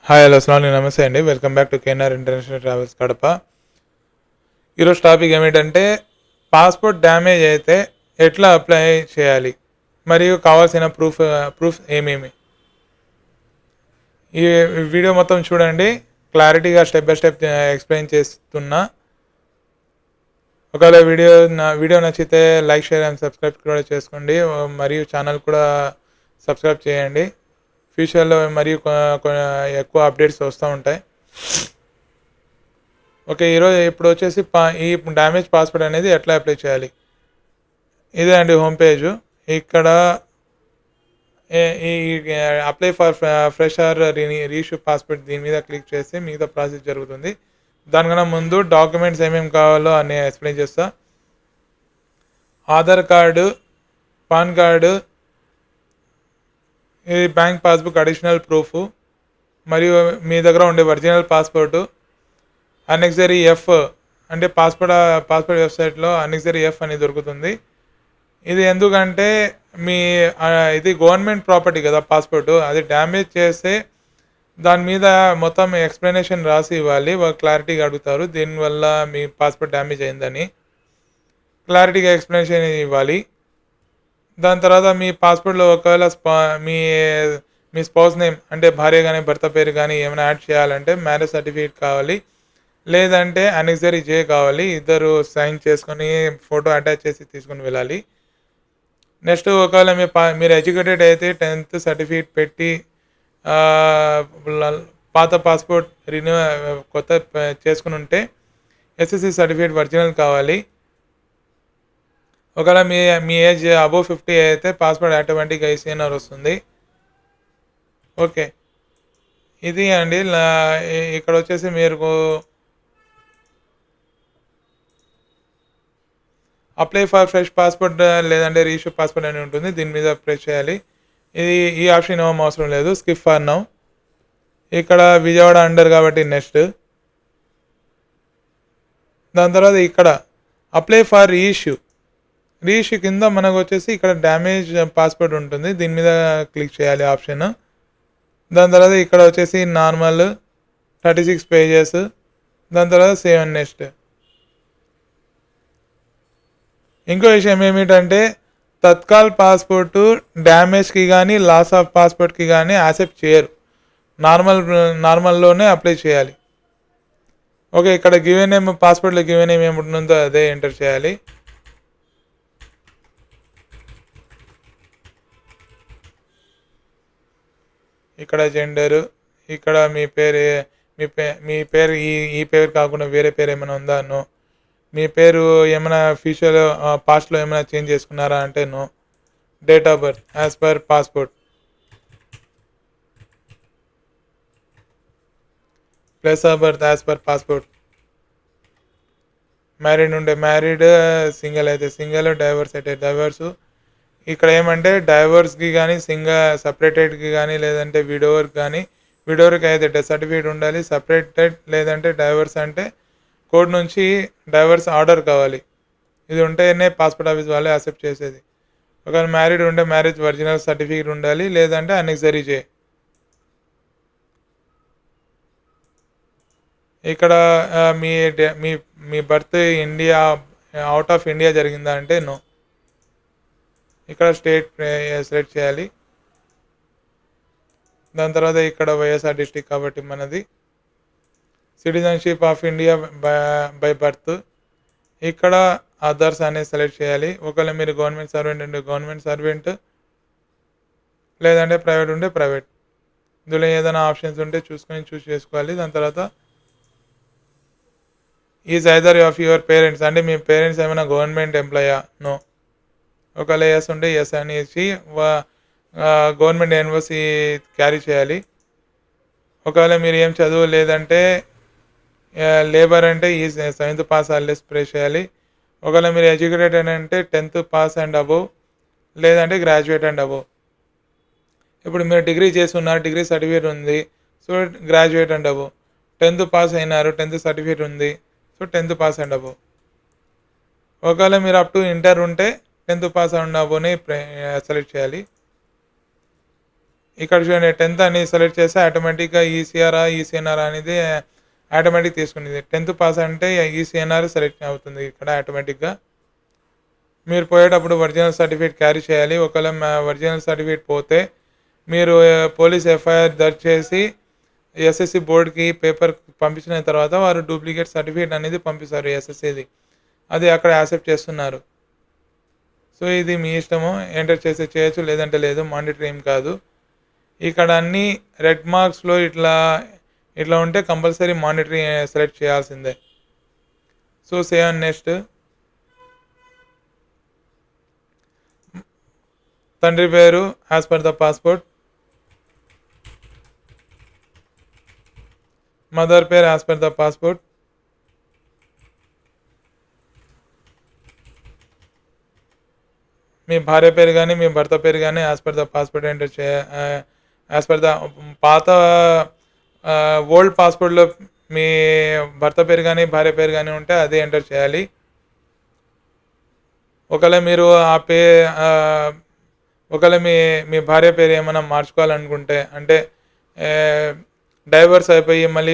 Hi hello అస్సలం నమస్తే అండి. Welcome back to KNR international travels Kadapa. ఈరోజు టాపిక్ ఏమిటంటే పాస్పోర్ట్ డ్యామేజ్ అయితే ఎట్లా అప్లై చేయాలి, మరియు కావాల్సిన ప్రూఫ్ ఏమేమి. ఈ వీడియో మొత్తం చూడండి, క్లారిటీగా స్టెప్ బై స్టెప్ ఎక్స్ప్లెయిన్ చేస్తున్నా. ఒకవేళ వీడియో నచ్చితే లైక్, షేర్ అండ్ సబ్స్క్రైబ్ కూడా చేసుకోండి, మరియు ఛానల్ కూడా సబ్స్క్రైబ్ చేయండి. ఫ్యూచర్లో మరియు ఎక్కువ అప్డేట్స్ వస్తూ ఉంటాయి. ఓకే, ఇప్పుడు వచ్చేసి ఈ డ్యామేజ్ పాస్పోర్ట్ అనేది ఎట్లా అప్లై చేయాలి. ఇదే అండి హోమ్ పేజ్. ఇక్కడ ఈ apply for fresh are reissue passport దీని మీద క్లిక్ చేస్తే మిగతా ప్రాసెస్ జరుగుతుంది. దానికన్నా ముందు డాక్యుమెంట్స్ ఏమేమి కావాలో అని ఎక్స్ప్లెయిన్ చేస్తా. ఆధార్ కార్డు, పాన్ కార్డు, ఇది బ్యాంక్ పాస్బుక్ అడిషనల్ ప్రూఫ్, మరియు మీ దగ్గర ఉండే ఒరిజినల్ పాస్పోర్టు, అనెక్సరీ ఎఫ్ అంటే పాస్పోర్ట్ వెబ్సైట్లో అనెక్సరీ ఎఫ్ అని దొరుకుతుంది. ఇది ఎందుకంటే మీ ఇది గవర్నమెంట్ ప్రాపర్టీ కదా పాస్పోర్టు, అది డ్యామేజ్ చేస్తే దాని మీద మొత్తం ఎక్స్ప్లెనేషన్ రాసి ఇవ్వాలి. వాళ్ళు క్లారిటీగా అడుగుతారు దీనివల్ల మీ పాస్పోర్ట్ డ్యామేజ్ అయిందని క్లారిటీగా ఎక్స్ప్లెనేషన్ ఇవ్వాలి. దాని తర్వాత మీ పాస్పోర్ట్లో ఒకవేళ మీ మీ స్పౌస్ నేమ్ అంటే భార్య కానీ భర్త పేరు కానీ ఏమైనా యాడ్ చేయాలంటే మ్యారేజ్ సర్టిఫికేట్ కావాలి, లేదంటే అనెక్సరీ జే కావాలి. ఇద్దరు సైన్ చేసుకొని ఫోటో అటాచ్ చేసి తీసుకుని వెళ్ళాలి. నెక్స్ట్ ఒకవేళ మీరు ఎడ్యుకేటెడ్ అయితే 10th సర్టిఫికేట్ పెట్టి పాత పాస్పోర్ట్ కొత్త చేసుకుని ఉంటే ఎస్ఎస్సి సర్టిఫికేట్ ఒరిజినల్ కావాలి. ఒకవేళ మీ ఏజ్ అబోవ్ 50 అయితే పాస్పోర్ట్ ఆటోమేటిక్గా ఐసీఎన్ఆర్ వస్తుంది. ఓకే, ఇది అండి. ఇక్కడ వచ్చేసి మీరు అప్లై ఫర్ ఫ్రెష్ పాస్పోర్ట్ లేదంటే రీఇష్యూ పాస్పోర్ట్ అని ఉంటుంది, దీని మీద ప్రెస్ చేయాలి. ఈ ఆప్షన్ ఏమో అవసరం లేదు, స్కిప్ ఫర్ నౌ. ఇక్కడ విజయవాడ అండర్ కాబట్టి నెక్స్ట్. దాని తర్వాత ఇక్కడ అప్లై ఫర్ రీఇష్యూ కింద మనకు వచ్చేసి ఇక్కడ డ్యామేజ్ పాస్పోర్ట్ ఉంటుంది, దీని మీద క్లిక్ చేయాలి ఆప్షన్. దాని తర్వాత ఇక్కడ వచ్చేసి నార్మల్ 36 పేజెస్. దాని తర్వాత సేవ్ అండ్ నెక్స్ట్. ఇంకో విషయం ఏమిటంటే తత్కాల్ పాస్పోర్టు డ్యామేజ్కి కానీ లాస్ ఆఫ్ పాస్పోర్ట్కి కానీ యాక్సెప్ట్ చేయరు, నార్మల్లోనే అప్లై చేయాలి. ఓకే, ఇక్కడ గివెన్ నేమ్ పాస్పోర్ట్లో గివెన్ నేమ్ ఏముంటుందో అదే ఎంటర్ చేయాలి. ఇక్కడ జెండరు, ఇక్కడ మీ పేరు ఈ పేరు కాకుండా వేరే పేరు ఏమైనా ఉందా? నో. మీ పేరు ఏమైనా ఫ్యూచర్లో పాస్ట్లో ఏమైనా చేంజ్ చేసుకున్నారా అంటే no. Date of birth as per passport, place of birth as per passport. Married ఉంటే మ్యారీడ్, సింగిల్ అయితే సింగిల్, డైవర్స్ అయితే డైవర్సు. ఇక్కడ ఏమంటే డైవర్స్కి కానీ సపరేటెడ్కి కానీ లేదంటే విడోవర్కి కానీ, విడోవర్కి అయితే డెత్ సర్టిఫికేట్ ఉండాలి. సపరేటెడ్ లేదంటే డైవర్స్ అంటే కోర్టు నుంచి డైవర్స్ ఆర్డర్ కావాలి. ఇది ఉంటేనే పాస్పోర్ట్ ఆఫీస్ వాళ్ళే యాక్సెప్ట్ చేసేది. ఒకవేళ మ్యారీడ్ ఉంటే మ్యారేజ్ ఒరిజినల్ సర్టిఫికేట్ ఉండాలి, లేదంటే అనెక్సరీ జే. ఇక్కడ మీ మీ మీ birth India out of India జరిగిందా అంటే నో. ఇక్కడ స్టేట్ సెలెక్ట్ చేయాలి. దాని తర్వాత ఇక్కడ వైఎస్ఆర్ డిస్టిక్ కాబట్టి మనది citizenship of India by birth. ఇక్కడ అదర్స్ అనేది సెలెక్ట్ చేయాలి. ఒకవేళ మీరు గవర్నమెంట్ సర్వెంట్ ఉంటే గవర్నమెంట్ సర్వెంట్, లేదంటే ప్రైవేట్ ఉంటే ప్రైవేట్. ఇందులో ఏదైనా ఆప్షన్స్ ఉంటే చూస్ చేసుకోవాలి. దాని తర్వాత is either of your parents అంటే మీ పేరెంట్స్ ఏమైనా గవర్నమెంట్ ఎంప్లాయా? నో. ఒకవేళ ఎస్ ఉంటే ఎస్ అని ఇచ్చి గవర్నమెంట్ ఎన్ఓసి క్యారీ చేయాలి. ఒకవేళ మీరు ఏం చదువు లేదంటే లేబర్ అంటే ఈ 7th పాస్ ఆర్లెస్ ప్రెస్ చేయాలి. ఒకవేళ మీరు ఎడ్యుకేటెడ్ అంటే 10th పాస్ అండ్ అబోవ్, లేదంటే గ్రాడ్యుయేట్ అండ్ అబోవ్. ఇప్పుడు మీరు డిగ్రీ చేసి ఉన్నారు, డిగ్రీ సర్టిఫికేట్ ఉంది, so graduate and above. 10th pass అయినారు, 10th సర్టిఫికేట్ ఉంది, so 10th pass and above. ఒకవేళ మీరు అప్ టు ఇంటర్ ఉంటే 10th పాస్ అండ్ అబోవ్ని సెలెక్ట్ చేయాలి. ఇక్కడ చూడండి 10th అని సెలెక్ట్ చేస్తే ఆటోమేటిక్‌గా ఈసీఆరా, ఈసీఎన్ఆర్ అనేది ఆటోమేటిక్ తీసుకునేది. 10th పాస్ అంటే ఈసీఎన్ఆర్ సెలెక్ట్ అవుతుంది ఇక్కడ ఆటోమేటిక్‌గా. మీరు పోయేటప్పుడు ఒరిజినల్ సర్టిఫికేట్ క్యారీ చేయాలి. ఒకవేళ ఒరిజినల్ సర్టిఫికేట్ పోతే మీరు పోలీస్ ఎఫ్ఐఆర్ దర్జ్ చేసి ఎస్ఎస్‌సి బోర్డ్‌కి పేపర్ పంపించిన తర్వాత వారు డూప్లికేట్ సర్టిఫికేట్ అనేది పంపిస్తారు ఎస్ఎస్‌సిది. అది అక్కడ యాక్సెప్ట్ చేస్తున్నారు. సో, ఇది మీ ఇష్టము. ఎంటర్ చేస్తే చేయొచ్చు లేదంటే లేదు. మాండేటరీ ఏం కాదు. ఇక్కడ అన్నీ రెడ్ మార్క్స్‌లో ఇట్లా ఉంటే కంపల్సరీ మాండేటరీ సెలెక్ట్ చేయాల్సిందే. So, save and next. తండ్రి పేరు as per the passport. Mother పేరు యాజ్ పర్ ద పాస్‌పోర్ట్. మీ భార్య పేరు గానీ, మీ భర్త పేరు గానీ as per the passport enter as per the పాత ఓల్డ్ పాస్‌పోర్ట్‌లో మీ భర్త పేరు గానీ, భార్య పేరు గానీ ఉంటే అదే ఎంటర్ చేయాలి. ఒకవేళ మీరు ఒకవేళ మీ భార్య పేరు ఏమైనా మార్చుకోవాలనుకుంటే అంటే డైవర్స్ అయిపోయి మళ్ళీ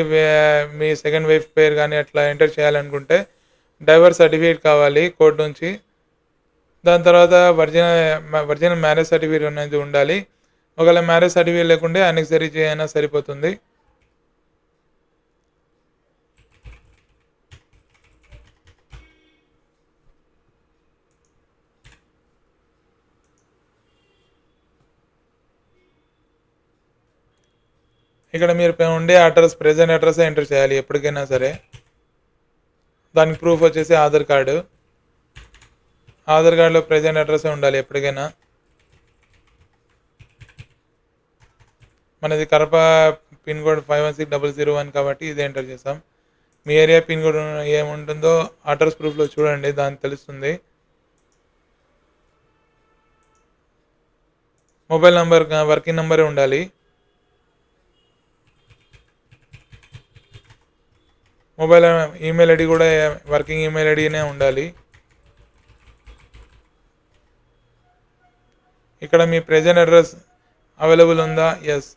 మీ సెకండ్ వైఫ్ పేరు గానీ అట్లా ఎంటర్ చేయాలనుకుంటే డైవర్స్ సర్టిఫికేట్ కావాలి కోర్ట్ నుంచి. దాని తర్వాత ఒరిజినల్ మ్యారేజ్ సర్టిఫికేట్ అనేది ఉండాలి. ఒకవేళ మ్యారేజ్ సర్టిఫికేట్ లేకుంటే అనెక్సరీ అయినా సరిపోతుంది. ఇక్కడ మీరు ఉండే అడ్రస్ ప్రెజెంట్ అడ్రస్ ఎంటర్ చేయాలి ఎప్పటికైనా సరే. దానికి ప్రూఫ్ వచ్చేసి ఆధార్ కార్డు. ఆధార్ కార్డులో ప్రెజెంట్ అడ్రస్ ఉండాలి ఎప్పటికైనా. మనది కడప పిన్ కోడ్ 516001 కాబట్టి ఇది ఎంటర్ చేసాం. మీ ఏరియా పిన్ కోడ్ ఏముంటుందో అడ్రస్ ప్రూఫ్లో చూడండి, దానికి తెలుస్తుంది. మొబైల్ నంబర్ వర్కింగ్ నెంబరే ఉండాలి. ఈమెయిల్ ఐడి కూడా వర్కింగ్ ఈమెయిల్ ఐడినే ఉండాలి. ఇక్కడ మీ ప్రెజెంట్ అడ్రస్ అవైలబుల్ ఉందా? ఎస్.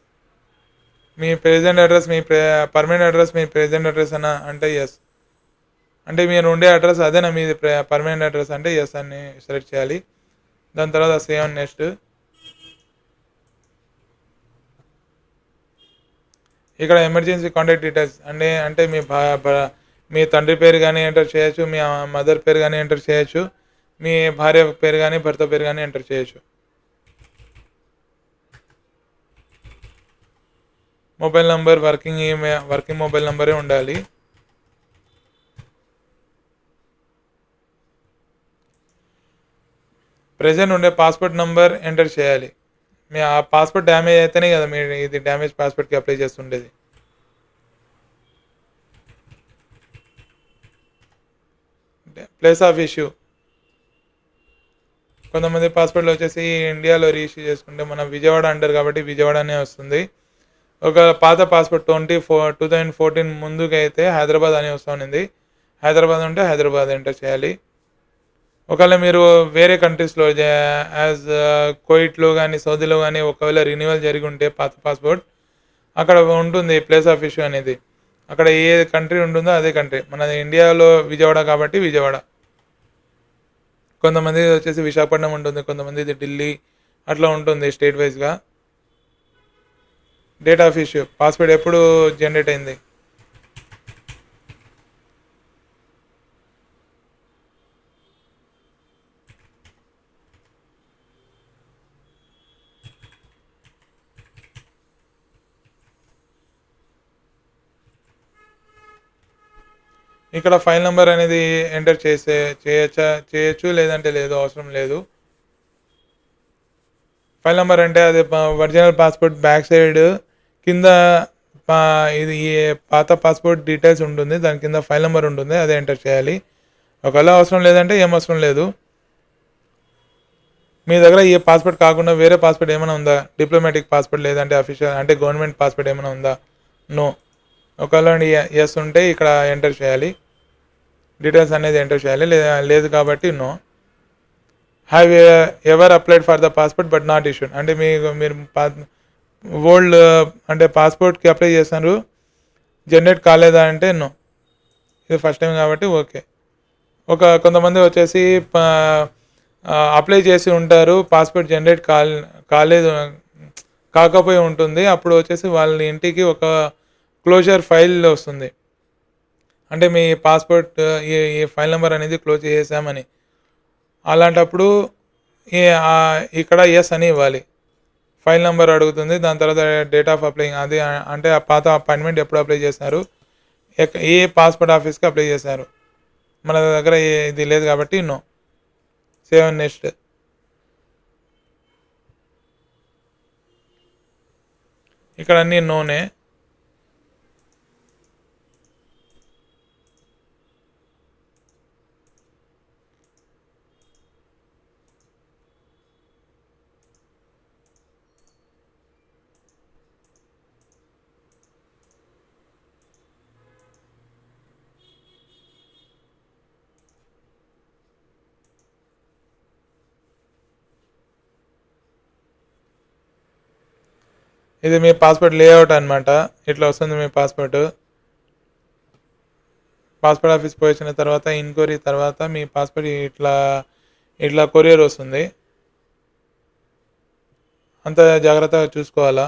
మీ ప్రెజెంట్ అడ్రస్ పర్మనెంట్ అడ్రస్ మీ ప్రెజెంట్ అడ్రస్ అంటే ఎస్. అంటే మీరు ఉండే అడ్రస్ అదేనా మీది పర్మనెంట్ అడ్రస్ అంటే ఎస్ అని సెలెక్ట్ చేయాలి. దాని తర్వాత సేవ్ అండ్ నెక్స్ట్. ఇక్కడ ఎమర్జెన్సీ కాంటాక్ట్ డీటెయిల్స్ అంటే మీ తండ్రి పేరు కానీ ఎంటర్ చేయొచ్చు, మీ మదర్ పేరు కానీ ఎంటర్ చేయొచ్చు, మీ భార్య పేరు కానీ భర్త పేరు కానీ ఎంటర్ చేయొచ్చు. మొబైల్ నంబర్ వర్కింగ్ మొబైల్ నంబరే ఉండాలి. ప్రెజెంట్ ఉండే పాస్పోర్ట్ నంబర్ ఎంటర్ చేయాలి. మీ ఆ పాస్పోర్ట్ డ్యామేజ్ అయితేనే కదా మీరు ఇది డ్యామేజ్ పాస్పోర్ట్కి అప్లై చేస్తుండేది. Place of issue. కొంతమంది పాస్పోర్ట్లు వచ్చేసి ఇండియాలో రీఇష్యూ చేసుకుంటే మన విజయవాడ అంటారు కాబట్టి విజయవాడనే వస్తుంది. ఒక పాత పాస్పోర్ట్ 2014 ముందుకు అయితే హైదరాబాద్ అని వస్తుంది. హైదరాబాద్ ఉంటే హైదరాబాద్ ఎంటర్ చేయాలి. ఒకవేళ మీరు వేరే కంట్రీస్లో యాజ్ కువైట్లో కానీ సౌదీలో కానీ ఒకవేళ రిన్యూవల్ జరిగి ఉంటే పాత పాస్పోర్ట్ అక్కడ ఉంటుంది ప్లేస్ ఆఫ్ ఇష్యూ అనేది. అక్కడ ఏ కంట్రీ ఉంటుందో అదే కంట్రీ. మన ఇండియాలో విజయవాడ కాబట్టి విజయవాడ. కొంతమంది వచ్చేసి విశాఖపట్నం ఉంటుంది, కొంతమంది ఢిల్లీ అట్లా ఉంటుంది స్టేట్ వైజ్గా. డేట్ ఆఫ్ ఇష్యూ పాస్పోర్ట్ ఎప్పుడు జనరేట్ అయింది. ఇక్కడ ఫైల్ నెంబర్ అనేది ఎంటర్ చేయొచ్చు లేదంటే లేదు, అవసరం లేదు. ఫైల్ నెంబర్ అంటే అది ఒరిజినల్ పాస్పోర్ట్ బ్యాక్ సైడ్ కింద ఇది పాత పాస్పోర్ట్ డీటెయిల్స్ ఉంటుంది, దాని కింద ఫైల్ నెంబర్ ఉంటుంది, అదే ఎంటర్ చేయాలి. ఒకవేళ అవసరం లేదంటే ఏం అవసరం లేదు. మీ దగ్గర ఈ పాస్పోర్ట్ కాకుండా వేరే పాస్పోర్ట్ ఏమైనా ఉందా? డిప్లొమాటిక్ పాస్పోర్ట్ లేదంటే అఫీషియల్ అంటే గవర్నమెంట్ పాస్పోర్ట్ ఏమైనా ఉందా? నో. ఒకవేళ ఎస్ ఉంటే ఇక్కడ ఎంటర్ చేయాలి, డీటెయిల్స్ అనేది ఎంటర్ చేయాలి. లేదు కాబట్టి no. Have ever applied for the passport but not issued అంటే మీరు ఓల్డ్ అంటే పాస్పోర్ట్కి అప్లై చేశారు, జనరేట్ కాలేదా అంటే నో. ఇది ఫస్ట్ టైం కాబట్టి ఓకే. కొంతమంది వచ్చేసి అప్లై చేసి ఉంటారు, పాస్పోర్ట్ జనరేట్ కాలేదు, కాకపోయి ఉంటుంది. అప్పుడు వచ్చేసి వాళ్ళ ఇంటికి ఒక క్లోజర్ ఫైల్ వస్తుంది. అంటే మీ పాస్పోర్ట్ ఈ ఫైల్ నెంబర్ అనేది క్లోజ్ చేసామని. అలాంటప్పుడు ఈ ఇక్కడ ఎస్ అని ఇవ్వాలి. ఫైల్ నెంబర్ అడుగుతుంది. దాని తర్వాత డేట్ ఆఫ్ అప్లయింగ్ అది అంటే ఆ పాత అపాయింట్మెంట్ ఎప్పుడు అప్లై చేశారు, ఏ పాస్పోర్ట్ ఆఫీస్కి అప్లై చేశారు. మన దగ్గర ఇది లేదు కాబట్టి నో. Save next. ఇక్కడ అన్నీ నోనే. ఇది మీ పాస్పోర్ట్ లేఅవుట్ అనమాట. ఇట్లా వస్తుంది మీ పాస్పోర్ట్. పాస్పోర్ట్ ఆఫీస్ పోయి వచ్చిన తర్వాత ఎంక్వైరీ తర్వాత మీ పాస్పోర్ట్ ఇట్లా ఇట్లా కొరియర్ వస్తుంది. అంత జాగ్రత్తగా చూసుకోవాలా.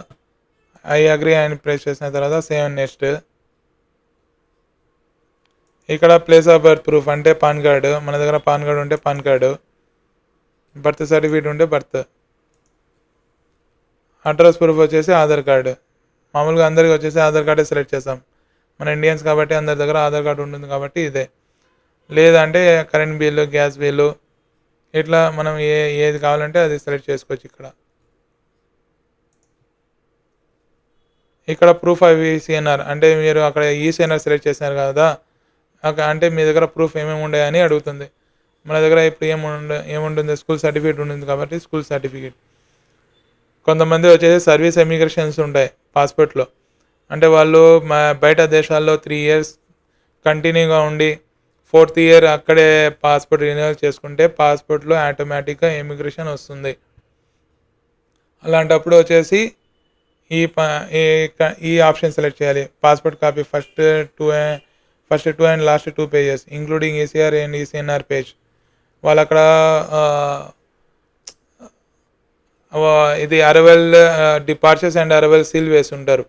ఐ అగ్రీ అని ప్రెస్ చేసిన తర్వాత సేవ్ నెక్స్ట్. ఇక్కడ ప్లేస్ ఆఫ్ బర్త్ ప్రూఫ్ అంటే పాన్ కార్డు. మన దగ్గర పాన్ కార్డు ఉంటే పాన్ కార్డు, బర్త్ సర్టిఫికేట్ ఉంటే బర్త్. అడ్రస్ ప్రూఫ్ వచ్చేసి ఆధార్ కార్డు. మామూలుగా అందరికి వచ్చేసి ఆధార్ కార్డే సెలెక్ట్ చేస్తాం. మన ఇండియన్స్ కాబట్టి అందరి దగ్గర ఆధార్ కార్డు ఉంటుంది కాబట్టి ఇదే. లేదంటే కరెంట్ బిల్లు, గ్యాస్ బిల్లు, ఇట్లా మనం ఏది కావాలంటే అది సెలెక్ట్ చేసుకోవచ్చు. ఇక్కడ ప్రూఫ్ ఆఫ్ ఈసీఎన్ఆర్ అంటే మీరు అక్కడ ఈసీఎన్ఆర్ సెలెక్ట్ చేసినారు కదా, అంటే మీ దగ్గర ప్రూఫ్ ఏమేమి ఉన్నాయని అడుగుతుంది. మన దగ్గర ఇప్పుడు ఏముంటుంది, స్కూల్ సర్టిఫికేట్ ఉంటుంది కాబట్టి స్కూల్ సర్టిఫికేట్. కొంతమంది వచ్చేసి సర్వీస్ ఎమిగ్రేషన్స్ ఉంటాయి పాస్పోర్ట్లో. అంటే వాళ్ళు బయట దేశాల్లో 3 years కంటిన్యూగా ఉండి 4th year అక్కడే పాస్పోర్ట్ రెన్యువల్ చేసుకుంటే పాస్పోర్ట్లో ఆటోమేటిక్గా ఎమిగ్రేషన్ వస్తుంది. అలాంటప్పుడు వచ్చేసి ఈ ఈ ఆప్షన్ సెలెక్ట్ చేయాలి. Passport copy first two and last 2 pages including ECR and ECNR page. వాళ్ళు అక్కడ ఇది arrival departures and arrival seal వేసి ఉంటారు.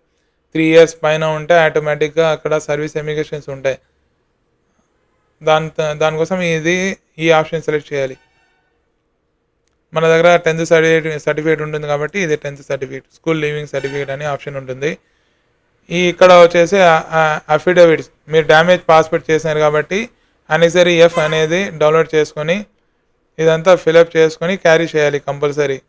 3 years పైన ఉంటే ఆటోమేటిక్గా అక్కడ సర్వీస్ ఎమిగ్రేషన్స్ ఉంటాయి. దానికోసం ఈ ఆప్షన్ సెలెక్ట్ చేయాలి. మన దగ్గర 10th సర్టిఫికేట్ ఉంటుంది కాబట్టి ఇది 10th certificate, school leaving certificate అనే ఆప్షన్ ఉంటుంది. ఇక్కడ వచ్చేసి అఫిడవిట్స్, మీరు డ్యామేజ్ పాస్పోర్ట్ చేసినారు కాబట్టి అనెసరీ ఎఫ్ అనేది డౌన్లోడ్ చేసుకొని ఇదంతా ఫిలప్ చేసుకొని క్యారీ చేయాలి కంపల్సరీ.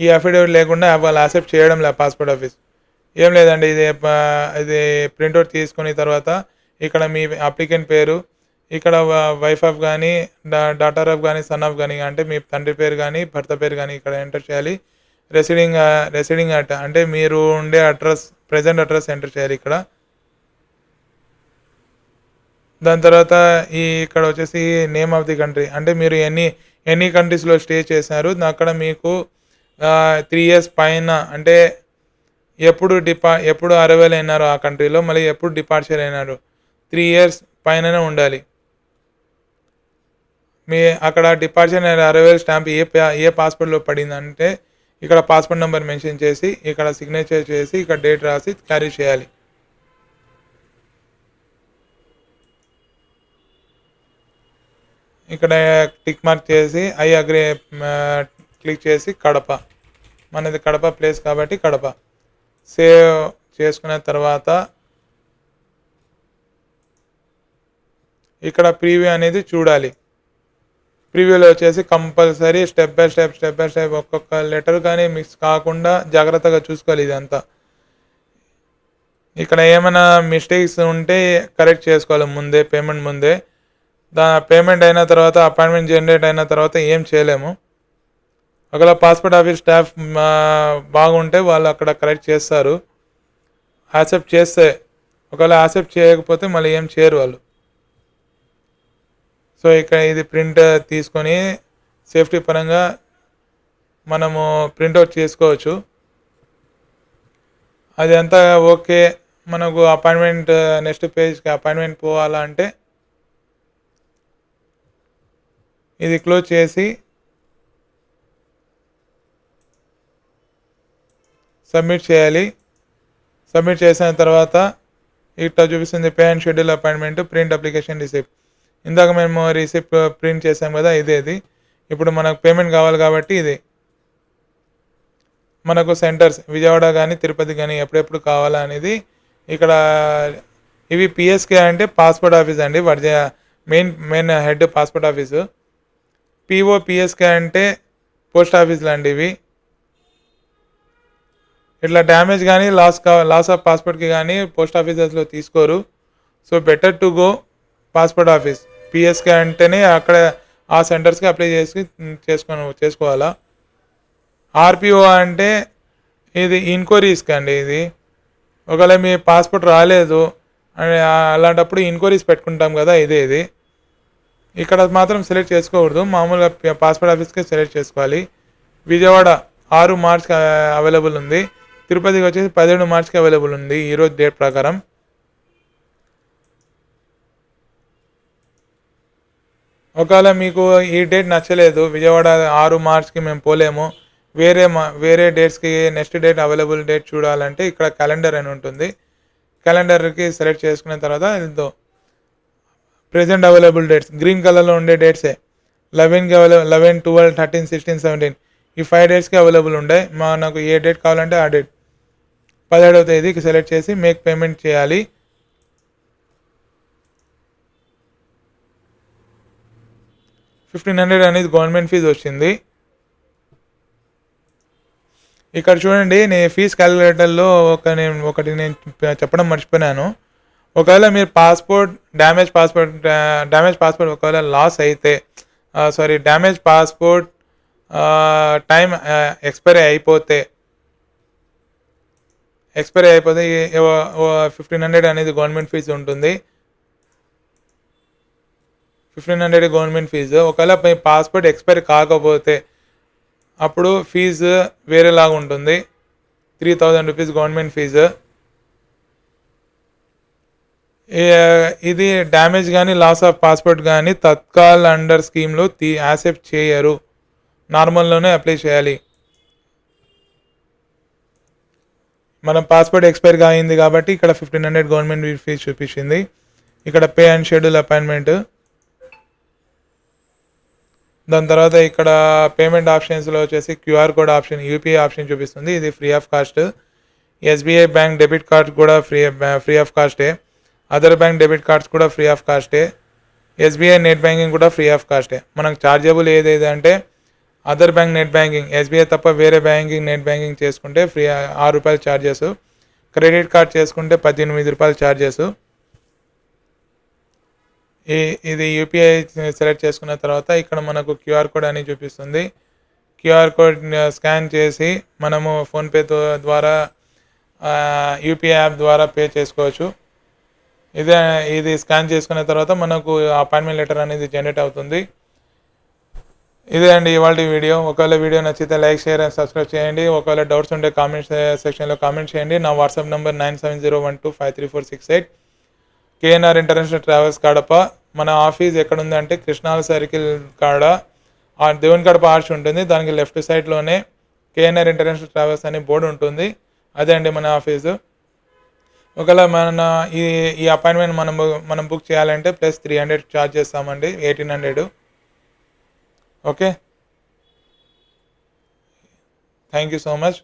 ఈ అఫిడవిట్ లేకుండా వాళ్ళు యాక్సెప్ట్ చేయడం లేదు పాస్పోర్ట్ ఆఫీస్. ఏం లేదండి, ఇది ప్రింట్అవుట్ తీసుకున్న తర్వాత ఇక్కడ మీ అప్లికెంట్ పేరు, ఇక్కడ వైఫ్ ఆఫ్ కానీ డాటర్ ఆఫ్ కానీ సన్ ఆఫ్ కానీ అంటే మీ తండ్రి పేరు కానీ భర్త పేరు కానీ ఇక్కడ ఎంటర్ చేయాలి. రెసిడింగ్ అంటే మీరు ఉండే అడ్రస్, ప్రజెంట్ అడ్రస్ ఎంటర్ చేయాలి ఇక్కడ. దాని తర్వాత ఇక్కడ వచ్చేసి నేమ్ ఆఫ్ ది కంట్రీ అంటే మీరు ఎన్ని కంట్రీస్లో స్టే చేశారు, అక్కడ మీకు 3 years పైన అంటే ఎప్పుడు అరైవల్ అయినారు ఆ కంట్రీలో, మళ్ళీ ఎప్పుడు డిపార్చర్ అయినారు, 3 years పైననే ఉండాలి. మీ అక్కడ డిపార్చర్ అండ్ అరైవల్ స్టాంప్ ఏ పాస్పోర్ట్లో పడిందంటే ఇక్కడ పాస్పోర్ట్ నెంబర్ మెన్షన్ చేసి ఇక్కడ సిగ్నేచర్ చేసి ఇక్కడ డేట్ రాసి క్యారీ చేయాలి. ఇక్కడ టిక్ మార్క్ చేసి ఐ అగ్రీ క్లిక్ చేసి కడప, మనది కడప ప్లేస్ కాబట్టి కడప సేవ్ చేసుకున్న తర్వాత ఇక్కడ ప్రీవ్యూ అనేది చూడాలి. ప్రీవ్యూలో వచ్చేసి కంపల్సరీ స్టెప్ బై స్టెప్ ఒక్కొక్క లెటర్ కానీ మిక్స్ కాకుండా జాగ్రత్తగా చూసుకోవాలి ఇదంతా. ఇక్కడ ఏమైనా మిస్టేక్స్ ఉంటే కరెక్ట్ చేసుకోవాలి ముందే, పేమెంట్ ముందే. పేమెంట్ అయిన తర్వాత అపాయింట్మెంట్ జనరేట్ అయిన తర్వాత ఏం చేయలేము. ఒకవేళ పాస్పోర్ట్ ఆఫీస్ స్టాఫ్ బాగుంటే వాళ్ళు అక్కడ కరెక్ట్ చేస్తారు, యాక్సెప్ట్ చేస్తే. ఒకవేళ యాక్సెప్ట్ చేయకపోతే మళ్ళీ ఏం చేయరు వాళ్ళు. సో ఇక్కడ ఇది ప్రింట్ తీసుకొని సేఫ్టీ పరంగా మనము ప్రింట్అవుట్ చేసుకోవచ్చు. అది అంతా ఓకే. మనకు అపాయింట్మెంట్ నెక్స్ట్ పేజ్కి అపాయింట్మెంట్ పోవాలా అంటే ఇది క్లోజ్ చేసి సబ్మిట్ చేయాలి. సబ్మిట్ చేసిన తర్వాత ఇట్లా చూపిస్తుంది pay and schedule appointment print application receipt. ఇందాక మేము రిసిప్ట్ ప్రింట్ చేసాం కదా, ఇది. ఇప్పుడు మనకు పేమెంట్ కావాలి కాబట్టి ఇది మనకు సెంటర్స్ విజయవాడ కానీ తిరుపతి కానీ ఎప్పుడెప్పుడు కావాలా అనేది ఇక్కడ. ఇవి పిఎస్కే అంటే పాస్పోర్ట్ ఆఫీస్ అండి, main head passport office. PSK అంటే పోస్ట్ ఆఫీసులు అండి ఇవి. ఇట్లా డ్యామేజ్ కానీ లాస్ ఆఫ్ పాస్పోర్ట్కి కానీ పోస్ట్ ఆఫీసెస్లో తీసుకోరు. So better to go passport office. PSK అంటేనే అక్కడ ఆ సెంటర్స్కి అప్లై చేసుకోవాలా. ఆర్పిఓ అంటే ఇది ఇన్క్వైరీస్కి అండి. ఇది ఒకవేళ మీ పాస్పోర్ట్ రాలేదు అని అలాంటప్పుడు ఇన్క్వైరీస్ పెట్టుకుంటాం కదా, ఇది ఇక్కడ మాత్రం సెలెక్ట్ చేసుకోకూడదు, మామూలుగా పాస్పోర్ట్ ఆఫీస్కే సెలెక్ట్ చేసుకోవాలి. విజయవాడ 6 మార్చ్కి అవైలబుల్ ఉంది, తిరుపతికి వచ్చేసి 17 మార్చ్కి అవైలబుల్ ఉంది ఈరోజు డేట్ ప్రకారం. ఒకవేళ మీకు ఈ డేట్ నచ్చలేదు, విజయవాడ 6 మార్చ్కి మేము పోలేము, వేరే డేట్స్కి నెక్స్ట్ డేట్ అవైలబుల్ డేట్ చూడాలంటే ఇక్కడ క్యాలెండర్ అని ఉంటుంది. క్యాలెండర్కి సెలెక్ట్ చేసుకున్న తర్వాత ఇదో ప్రెజెంట్ అవైలబుల్ డేట్స్ గ్రీన్ కలర్లో ఉండే డేట్సే 11కి 11, 12, 13, 16, 17 ఈ 5 డేట్స్కి అవైలబుల్ ఉండే. నాకు ఏ డేట్ కావాలంటే ఆ డేట్ 17వ తేదీకి సెలెక్ట్ చేసి మేక్ పేమెంట్ చేయాలి. $1,500 అనేది గవర్నమెంట్ ఫీజు వచ్చింది. ఇక్కడ చూడండి, నేను ఫీజ్ క్యాలిక్యులేటర్లో ఒకటి నేను చెప్పడం మర్చిపోయినాను. ఒకవేళ మీరు డ్యామేజ్ పాస్పోర్ట్ ఒకవేళ లాస్ అయితే డ్యామేజ్ పాస్పోర్ట్ టైం ఎక్స్పైరీ అయిపోతే 1,500 అనేది గవర్నమెంట్ ఫీజు ఉంటుంది. 1,500 గవర్నమెంట్ ఫీజు. ఒకవేళ మీ పాస్పోర్ట్ ఎక్స్పైరీ కాకపోతే అప్పుడు ఫీజు వేరేలాగా ఉంటుంది, 3,000 రూపీస్ గవర్నమెంట్ ఫీజు. ఇది డ్యామేజ్ కానీ లాస్ ఆఫ్ పాస్పోర్ట్ కానీ తత్కాల్ అండర్ స్కీమ్లో యాక్సెప్ట్ చేయరు, నార్మల్లోనే అప్లై చేయాలి. మన పాస్పోర్ట్ ఎక్స్పైర్ అయింది కాబట్టి ఇక్కడ 1,500 గవర్నమెంట్ ఫీజు చూపించింది. ఇక్కడ పే అండ్ షెడ్యూల్ అపాయింట్మెంట్. దాని తర్వాత ఇక్కడ పేమెంట్ ఆప్షన్స్లో వచ్చేసి QR code option, UPI option చూపిస్తుంది, ఇది free of cost. SBI bank debit card కూడా ఫ్రీ ఆఫ్ కాస్టే. అదర్ బ్యాంక్ డెబిట్ కార్డ్స్ కూడా ఫ్రీ ఆఫ్ కాస్టే. ఎస్బీఐ నెట్ బ్యాంకింగ్ కూడా ఫ్రీ ఆఫ్ కాస్టే. మనకు ఛార్జబుల్ ఏదైతే అంటే other bank net banking, SBI తప్ప వేరే నెట్ బ్యాంకింగ్ చేసుకుంటే ఫ్రీ ₹6 ఛార్జెస్. క్రెడిట్ కార్డ్ చేసుకుంటే ₹18 ఛార్జెస్. ఇది యూపీఐ సెలెక్ట్ చేసుకున్న తర్వాత ఇక్కడ మనకు క్యూఆర్ కోడ్ అని చూపిస్తుంది. క్యూఆర్ కోడ్ స్కాన్ చేసి మనము ఫోన్పే ద్వారా యూపీఐ యాప్ ద్వారా పే చేసుకోవచ్చు. ఇది స్కాన్ చేసుకున్న తర్వాత మనకు అపాయింట్మెంట్ లెటర్ అనేది జనరేట్ అవుతుంది. ఇదే అండి ఇవాళ వీడియో. ఒకవేళ వీడియో నచ్చితే లైక్, షేర్ అండ్ సబ్స్క్రైబ్ చేయండి. ఒకవేళ డౌట్స్ ఉంటే కామెంట్ సెక్షన్లో కామెంట్ చేయండి. నా WhatsApp number 9701253468. KNR international travels Kadapa. మన ఆఫీస్ ఎక్కడ ఉంది అంటే కృష్ణాల సర్కిల్ కాడ దేవుని కడప ఆర్చ్ ఉంటుంది, దానికి లెఫ్ట్ సైడ్లోనే కేఎన్ఆర్ ఇంటర్నేషనల్ ట్రావెల్స్ అనే బోర్డు ఉంటుంది, అదే అండి మన ఆఫీసు. ఒకవేళ ఈ అపాయింట్మెంట్ మనం బుక్ చేయాలంటే +300 ఛార్జ్ చేస్తామండి, 1,800. Okay, thank you so much.